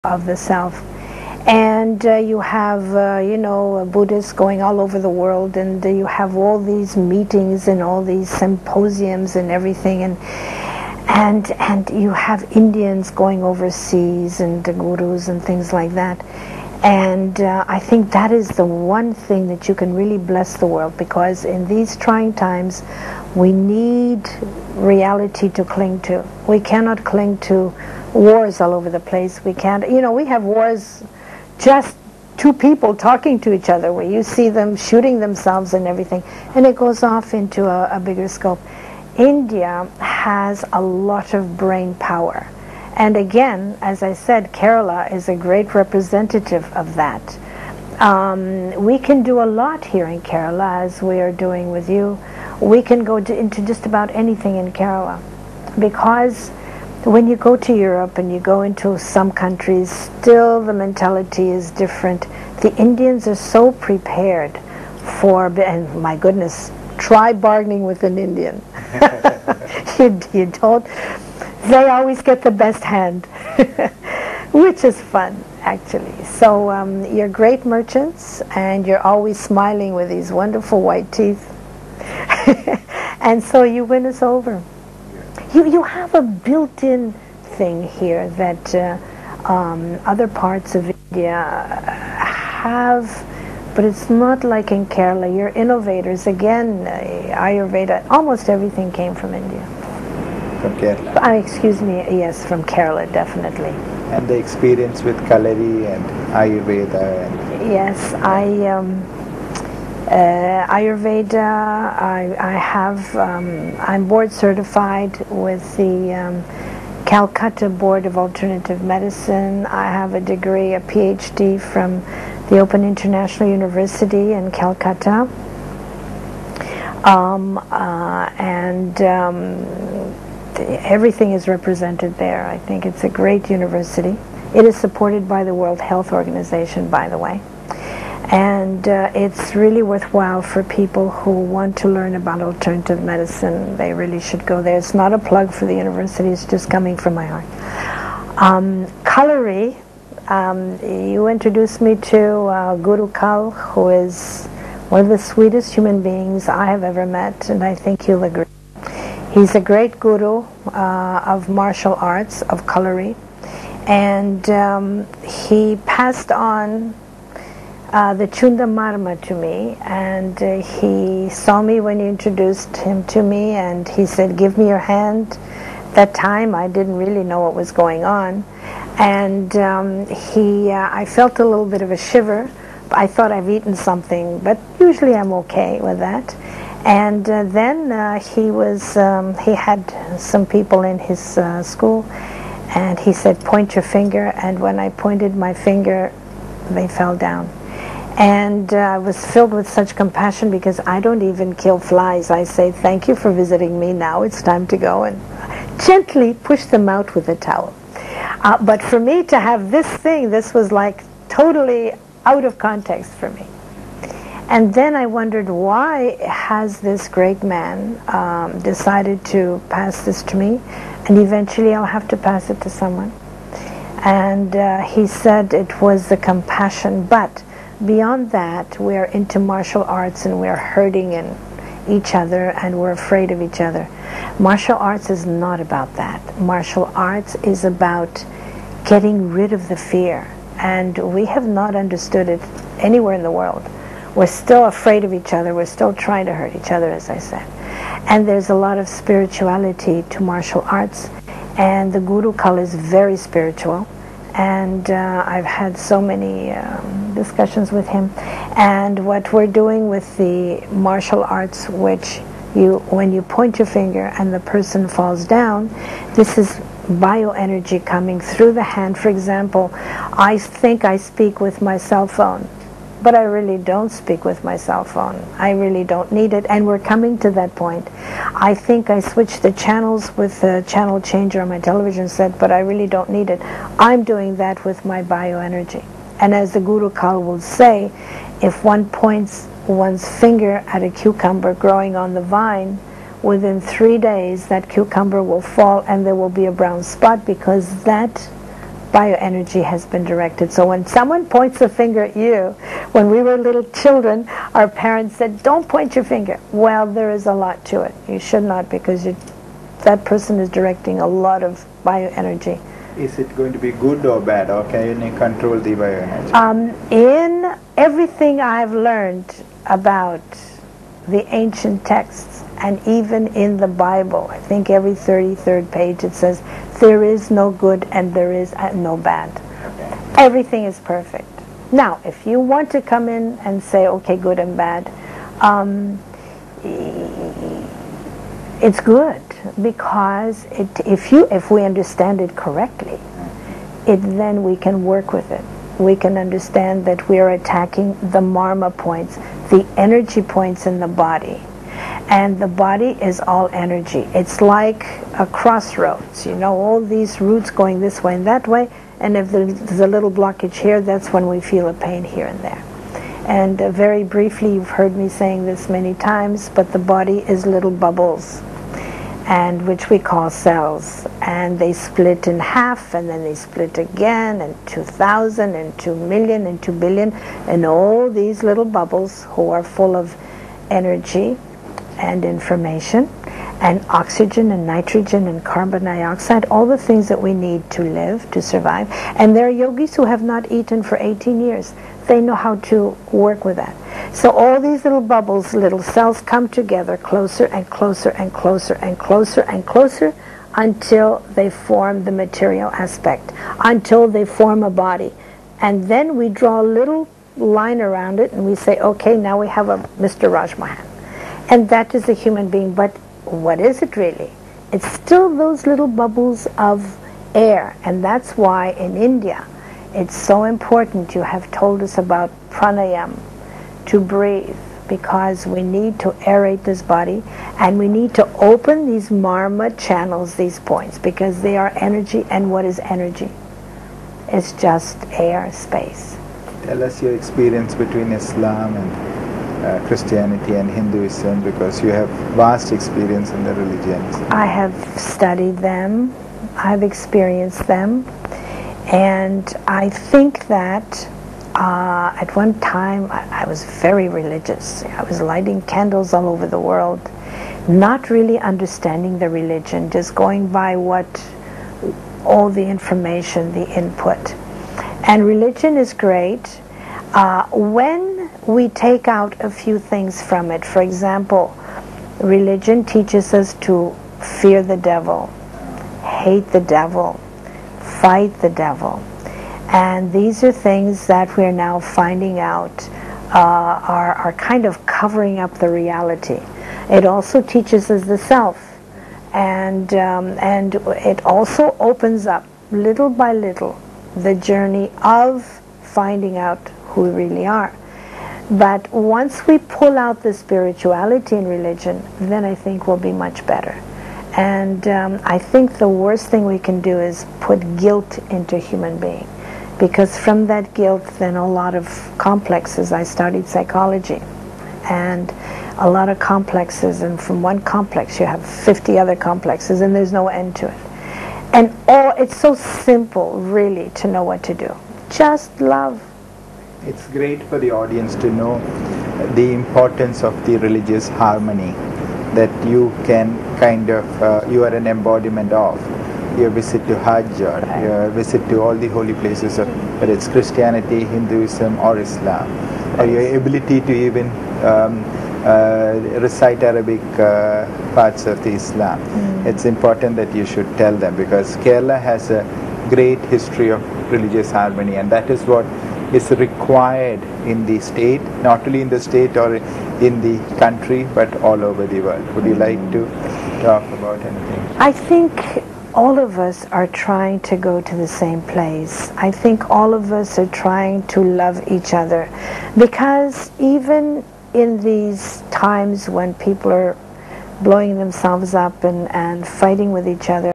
of the South. And you have, Buddhists going all over the world, and you have all these meetings and all these symposiums and everything, and you have Indians going overseas and the gurus and things like that. And I think that is the one thing that you can really bless the world, because in these trying times, we need reality to cling to. We cannot cling to wars all over the place. We can't, we have wars, just two people talking to each other, where you see them shooting themselves and everything, and it goes off into a bigger scope. India has a lot of brain power. And again, as I said, Kerala is a great representative of that. We can do a lot here in Kerala, as we are doing with you. We can go into just about anything in Kerala, because when you go to Europe and you go into some countries, still the mentality is different. The Indians are so prepared for, and my goodness, try bargaining with an Indian. you don't. They always get the best hand, which is fun, actually. So you're great merchants, and you're always smiling with these wonderful white teeth. And so you win us over. You have a built-in thing here that other parts of India have, but it's not like in Kerala. You're innovators. Again, Ayurveda, almost everything came from India. From Kerala? Excuse me, yes, from Kerala, definitely. And the experience with Kalari and Ayurveda? And yes, Ayurveda, I have, I'm board certified with the Calcutta Board of Alternative Medicine. I have a degree, a PhD from the Open International University in Calcutta. Everything is represented there. I think it's a great university. It is supported by the World Health Organization, by the way. And it's really worthwhile for people who want to learn about alternative medicine. They really should go there. It's not a plug for the university, it's just coming from my heart. Kalari, you introduced me to Guru Kal, who is one of the sweetest human beings I have ever met, and I think you'll agree. He's a great guru of martial arts, of Kalari, and he passed on the Chunda Marma to me, and he saw me when you introduced him to me, and he said, "Give me your hand." That time I didn't really know what was going on, and I felt a little bit of a shiver. I thought I've eaten something, but usually I'm okay with that. And then he had some people in his school, and he said, "Point your finger," and when I pointed my finger, they fell down. And I was filled with such compassion, because I don't even kill flies. I say, "Thank you for visiting me. Now it's time to go," and gently push them out with a towel. But for me to have this thing, this was like totally out of context for me. And then I wondered, why has this great man decided to pass this to me? And eventually I'll have to pass it to someone. And he said it was the compassion, but beyond that, we're into martial arts, and we're hurting in each other, and we're afraid of each other. Martial arts is not about that. Martial arts is about getting rid of the fear, and we have not understood it anywhere in the world. We're still afraid of each other. We're still trying to hurt each other, as I said. And there's a lot of spirituality to martial arts, and the Guru Kal is very spiritual. And I've had so many discussions with him. And what we're doing with the martial arts, which when you point your finger and the person falls down, this is bioenergy coming through the hand. For example, I think I speak with my cell phone, but I really don't speak with my cell phone. I really don't need it, and we're coming to that point. I think I switched the channels with the channel changer on my television set, but I really don't need it. I'm doing that with my bioenergy. And as the Guru Kal will say, if one points one's finger at a cucumber growing on the vine, within 3 days that cucumber will fall and there will be a brown spot, because that bioenergy has been directed. So when someone points a finger at you, when we were little children, our parents said, don't point your finger. Well, there is a lot to it. You should not, because that person is directing a lot of bioenergy. Is it going to be good or bad, or can you control the bioenergy? In everything I've learned about the ancient texts, and even in the Bible, I think every 33rd page it says, there is no good and there is no bad. Okay. Everything is perfect. Now, if you want to come in and say, okay, good and bad, it's good, because if we understand it correctly, then we can work with it. We can understand that we are attacking the marma points, the energy points in the body. And the body is all energy. It's like a crossroads, you know, all these routes going this way and that way, and if there's a little blockage here, that's when we feel a pain here and there. And very briefly, you've heard me saying this many times, but the body is little bubbles, and which we call cells, and they split in half, and then they split again, and 2,000, and 2 million, and 2 billion, and all these little bubbles who are full of energy and information and oxygen and nitrogen and carbon dioxide, all the things that we need to live, to survive. And there are yogis who have not eaten for 18 years. They know how to work with that. So all these little bubbles, little cells come together closer and closer and closer and closer and closer until they form the material aspect, until they form a body. And then we draw a little line around it and we say, okay, now we have a Mr. Rajmohan. And that is a human being. But what is it really? It's still those little bubbles of air. And that's why in India it's so important. You have told us about pranayam, to breathe, because we need to aerate this body, and we need to open these marma channels, these points, because they are energy. And what is energy? It's just air, space. Tell us your experience between Islam and Christianity and Hinduism, because you have vast experience in the religions. I have studied them, I've experienced them, and I think that at one time I was very religious. I was lighting candles all over the world, not really understanding the religion, just going by all the information, the input. And religion is great when we take out a few things from it. For example, religion teaches us to fear the devil, hate the devil, fight the devil. And these are things that we're now finding out are kind of covering up the reality. It also teaches us the self, and it also opens up little by little the journey of finding out who we really are. But once we pull out the spirituality in religion, then I think we'll be much better. And I think the worst thing we can do is put guilt into a human being, because from that guilt then a lot of complexes. I studied psychology, and a lot of complexes, and from one complex you have 50 other complexes, and there's no end to it. And it's so simple really to know what to do. Just love. It's great for the audience to know the importance of the religious harmony, that you can kind of, you are an embodiment of. Your visit to Hajj, or your visit to all the holy places, whether it's Christianity, Hinduism or Islam, or your ability to even recite Arabic parts of the Islam. It's important that you should tell them, because Kerala has a great history of religious harmony, and that is what is required in the state, not only in the state or in the country, but all over the world. Would you like to talk about anything? I think all of us are trying to go to the same place. I think all of us are trying to love each other, because even in these times when people are blowing themselves up and fighting with each other,